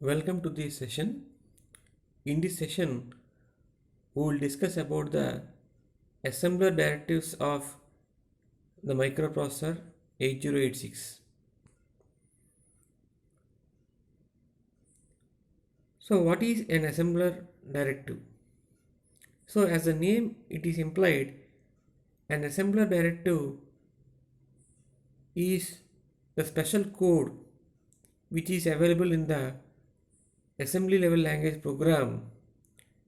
Welcome to this session. In this session, we will discuss about the assembler directives of the microprocessor 8086. So, what is an assembler directive? So, as the name it is implied, an assembler directive is the special code which is available in the assembly level language program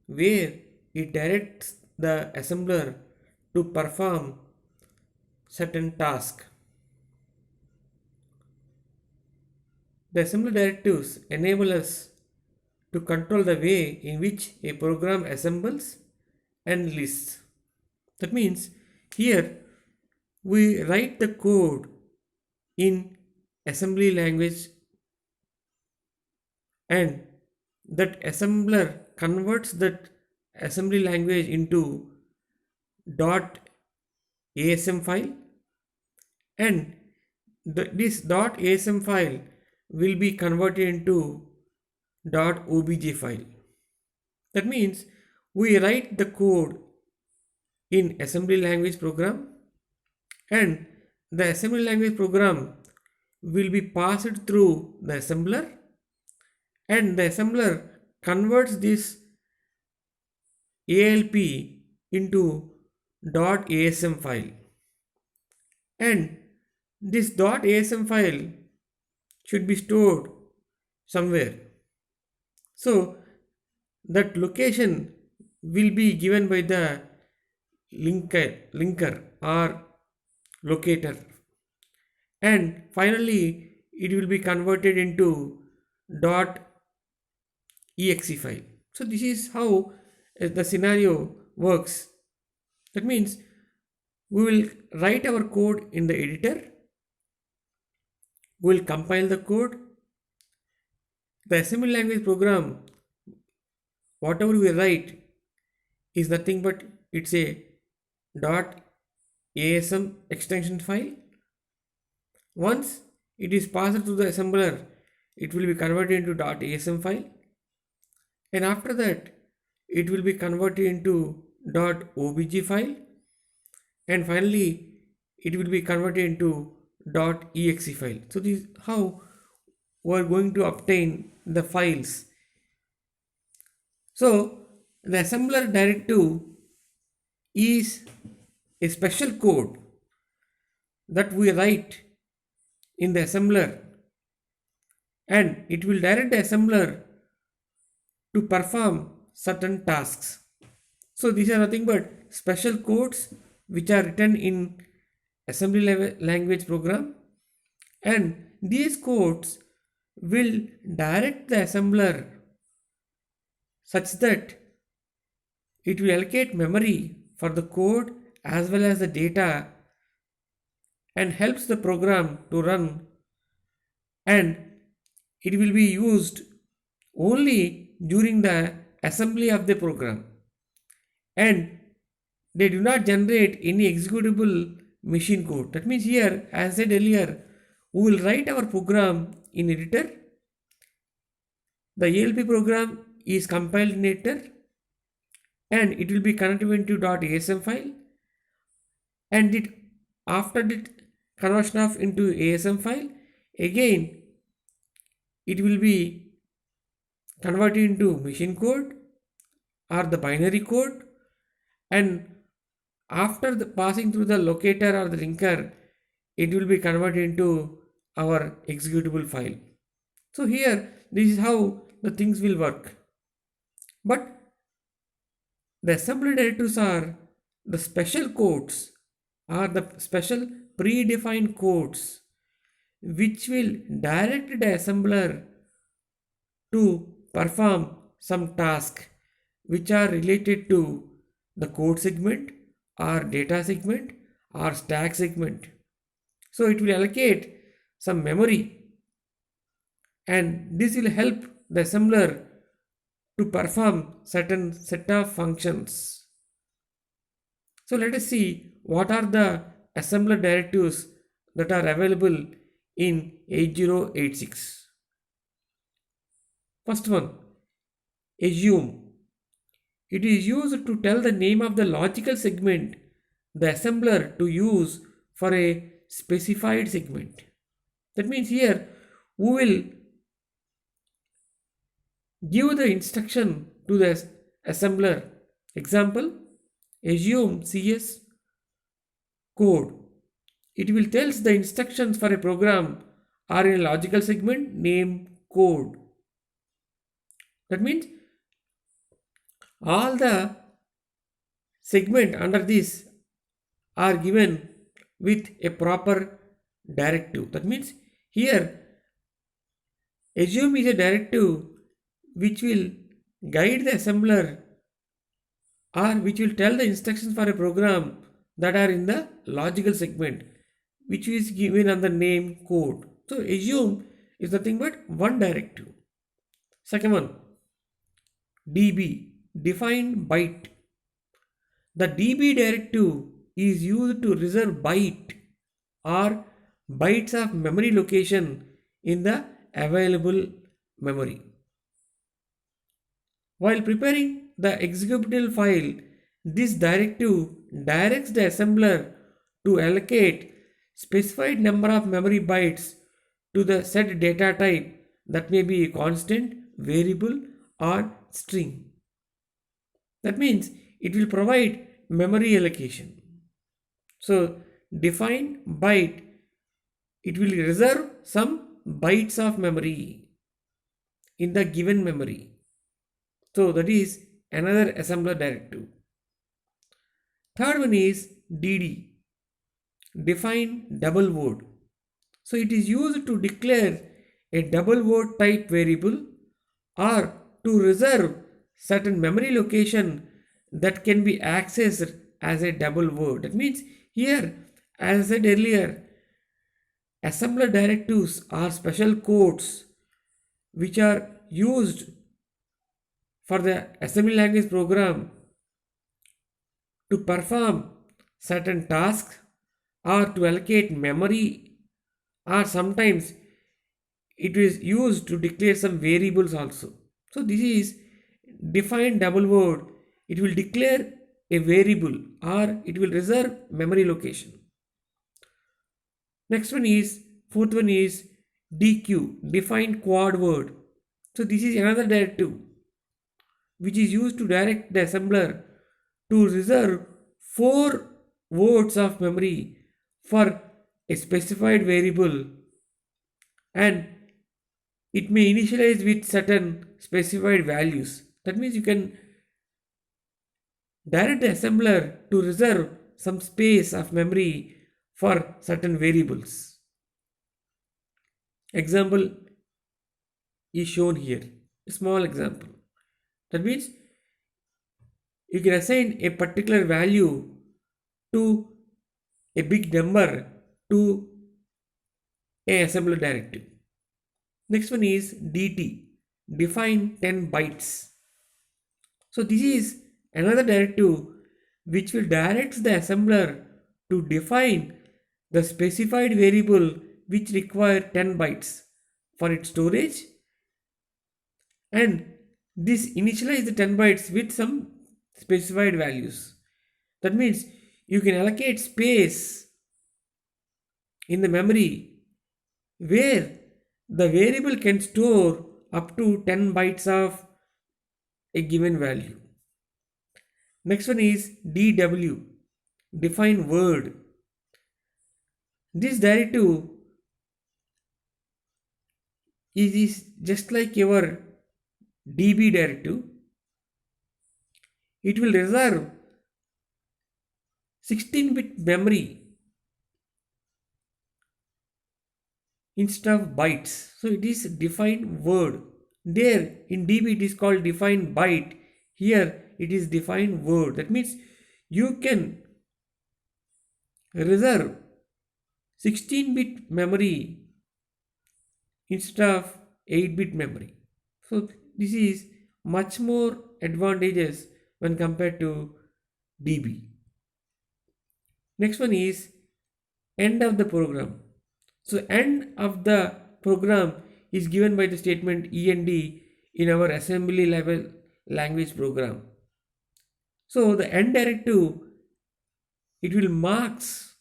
where it directs the assembler to perform certain task. The assembly directives enable us to control the way in which a program assembles and lists. That means here we write the code in assembly language and that assembler converts that assembly language into .asm file, and this .asm file will be converted into .obj file. That means we write the code in assembly language program, and the assembly language program will be passed through the assembler, and the assembler converts this ALP into .asm file, and this .asm file should be stored somewhere. So that location will be given by the linker or locator, and finally it will be converted into .exe file. So this is how the scenario works. That means we will write our code in the editor, we will compile the code. The assembly language program, whatever we write, is nothing but it's a .asm extension file. Once it is passed through the assembler, it will be converted into .asm file, and after that it will be converted into .obj file, and finally it will be converted into .exe file. So this is how we are going to obtain the files. So the assembler directive is a special code that we write in the assembler, and it will direct the assembler to perform certain tasks. So these are nothing but special codes which are written in assembly language program, and these codes will direct the assembler such that it will allocate memory for the code as well as the data and helps the program to run, and it will be used only during the assembly of the program, and they do not generate any executable machine code. That means here, as I said earlier, we will write our program in editor. The ALP program is compiled in editor, and it will be converted into .asm file, and after the conversion of into ASM file, again it will be converted into machine code or the binary code, and after the passing through the locator or the linker, it will be converted into our executable file. So here this is how the things will work. But the assembly directives are the special codes, are the special predefined codes which will direct the assembler to perform some task which are related to the code segment or data segment or stack segment. So it will allocate some memory, and this will help the assembler to perform certain set of functions. So let us see what are the assembler directives that are available in 8086. First one, assume. It is used to tell the name of the logical segment the assembler to use for a specified segment. That means here we will give the instruction to the assembler. Example, assume CS code. It will tell the instructions for a program are in a logical segment name code. That means all the segment under this are given with a proper directive. That means here assume is a directive which will guide the assembler or which will tell the instructions for a program that are in the logical segment which is given on the name code. So assume is nothing but one directive. Second one, DB, define byte. The DB directive is used to reserve byte or bytes of memory location in the available memory. While preparing the executable file, this directive directs the assembler to allocate specified number of memory bytes to the set data type that may be constant, variable or string. That means it will provide memory allocation. So define byte, it will reserve some bytes of memory in the given memory. So that is another assembler directive. Third one is DD, define double word. So it is used to declare a double word type variable or to reserve certain memory location that can be accessed as a double word. That means here, as I said earlier, assembler directives are special codes which are used for the assembly language program to perform certain tasks or to allocate memory, or sometimes it is used to declare some variables also. So this is define double word. It will declare a variable or it will reserve memory location. Next one is, fourth one is DQ, define quad word. So this is another directive which is used to direct the assembler to reserve 4 words of memory for a specified variable, and it may initialize with certain specified values. That means you can direct the assembler to reserve some space of memory for certain variables. Example is shown here, a small example. That means you can assign a particular value to a big number to a assembler directive. Next one is DT, define 10 bytes. So this is another directive which will direct the assembler to define the specified variable which require 10 bytes for its storage, and this initialize the 10 bytes with some specified values. That means you can allocate space in the memory where the variable can store up to 10 bytes of a given value. Next one is DW, define word. This directive is just like your DB directive. It will reserve 16-bit memory instead of bytes. So it is define word. There in DB it is called define byte. Here it is define word. That means you can reserve 16-bit memory instead of 8-bit memory. So this is much more advantageous when compared to DB. Next one is end of the program. So end of the program is given by the statement END in our assembly level language program. So the end directive, it will marks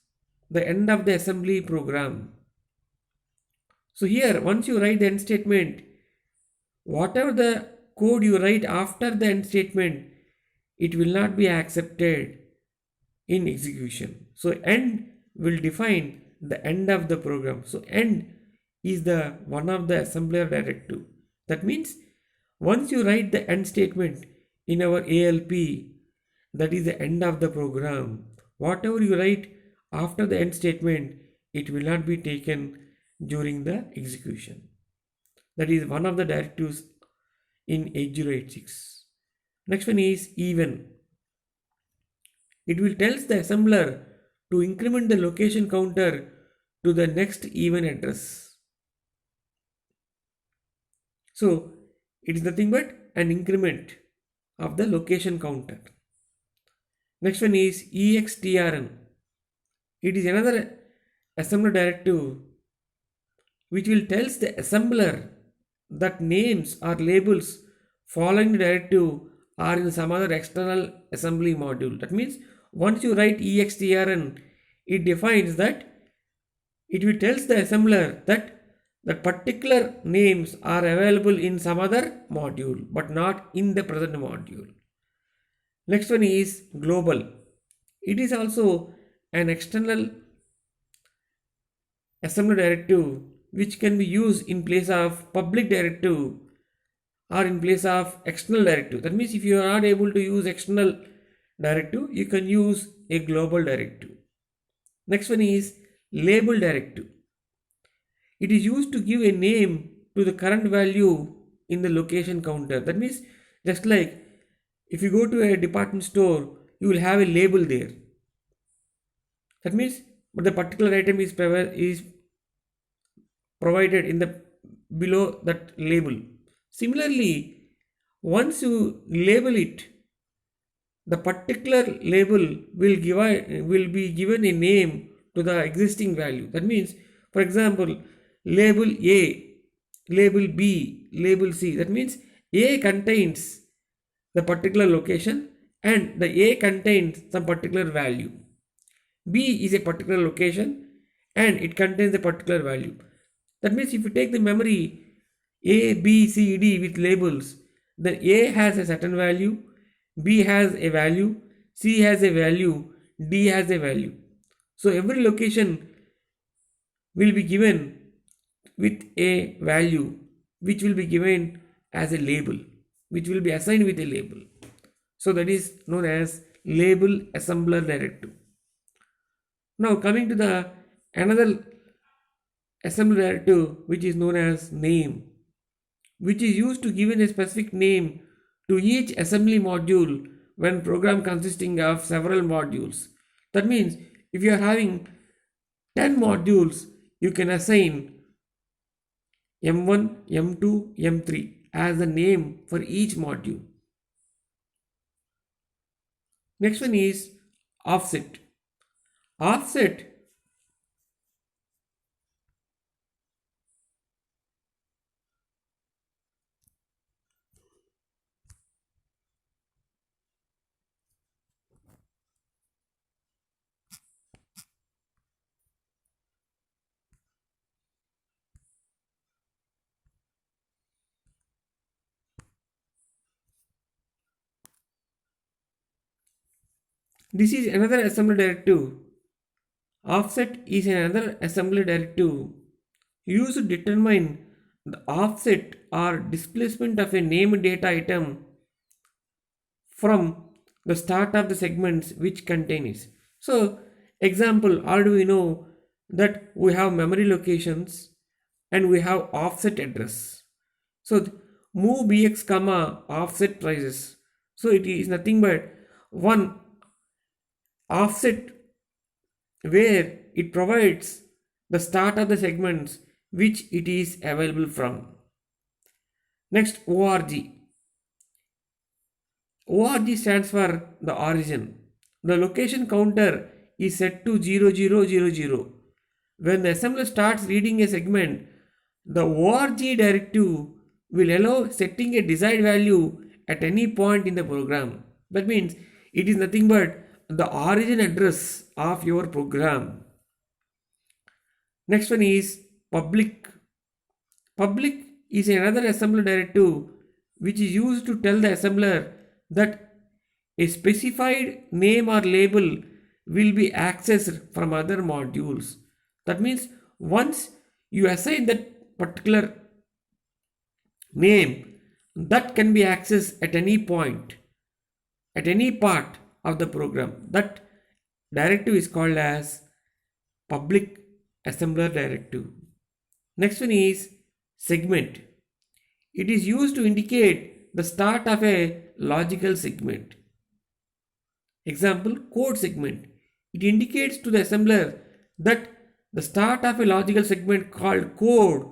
the end of the assembly program. So here, once you write the end statement, whatever the code you write after the end statement, it will not be accepted in execution. So end will define the end of the program. So end is the one of the assembler directive. That means once you write the end statement in our ALP, that is the end of the program. Whatever you write after the end statement, it will not be taken during the execution. That is one of the directives in 8086. Next one is even. It will tells the assembler to increment the location counter to the next even address. So it is nothing but an increment of the location counter. Next one is extrn. It is another assembler directive which will tells the assembler that names or labels following the directive are in some other external assembly module. That means once you write extrn, it defines that it will tells the assembler that the particular names are available in some other module but not in the present module. Next one is global. It is also an external assembler directive which can be used in place of public directive or in place of external directive. That means if you are not able to use external directive, you can use a global directive. Next one is label directive. It is used to give a name to the current value in the location counter. That means just like if you go to a department store, you will have a label there. That means but the particular item is provided in the below that label. Similarly, once you label it, the particular label will be given a name to the existing value. That means, for example, label A, label B, label C. That means A contains the particular location and the A contains some particular value. B is a particular location and it contains a particular value. That means if you take the memory A, B, C, D with labels, then A has a certain value, B has a value, C has a value, D has a value. So every location will be given with a value which will be given as a label, which will be assigned with a label. So that is known as label assembler directive. Now coming to the another assembler directive which is known as name, which is used to give a specific name to each assembly module when program consisting of several modules. That means if you are having 10 modules, you can assign M1, M2, M3 as the name for each module. Next one is offset. Offset this is another assembly directive. Offset is another assembly directive used to determine the offset or displacement of a named data item from the start of the segments which contain it. So, example, Arduino that we have memory locations and we have offset address. So, move bx comma offset prices. So, it is nothing but one offset where it provides the start of the segments which it is available from. Next, ORG. ORG stands for the origin. The location counter is set to 0000. When the assembler starts reading a segment, the ORG directive will allow setting a desired value at any point in the program. That means it is nothing but the origin address of your program. Next one is public. Public is another assembler directive which is used to tell the assembler that a specified name or label will be accessed from other modules. That means once you assign that particular name, that can be accessed at any point, at any part of the program. That directive is called as public assembler directive. Next one is segment. It is used to indicate the start of a logical segment. Example, code segment. It indicates to the assembler that the start of a logical segment called code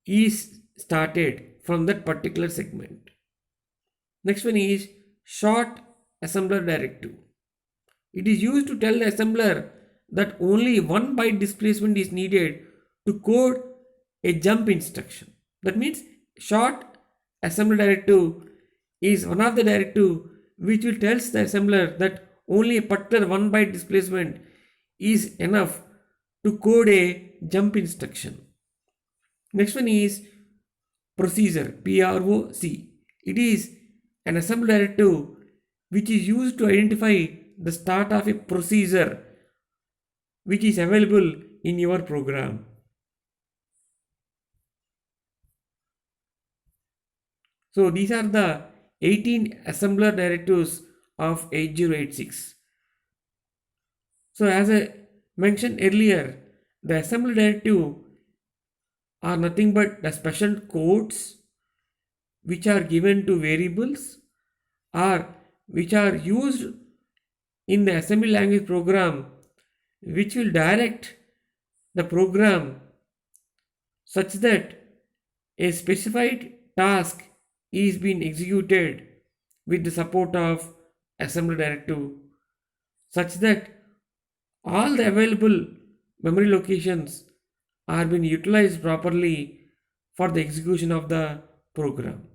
is started from that particular segment. Next one is short assembler directive. It is used to tell the assembler that only one byte displacement is needed to code a jump instruction. That means short assembler directive is one of the directive which will tell the assembler that only a particular 1 byte displacement is enough to code a jump instruction. Next one is procedure, PROC. It is an assembler directive which is used to identify the start of a procedure which is available in your program. So these are the 18 assembler directives of 8086. So as I mentioned earlier, the assembler directive are nothing but the special codes which are given to variables or which are used in the assembly language program, which will direct the program such that a specified task is being executed with the support of assembly directive, such that all the available memory locations are being utilized properly for the execution of the program.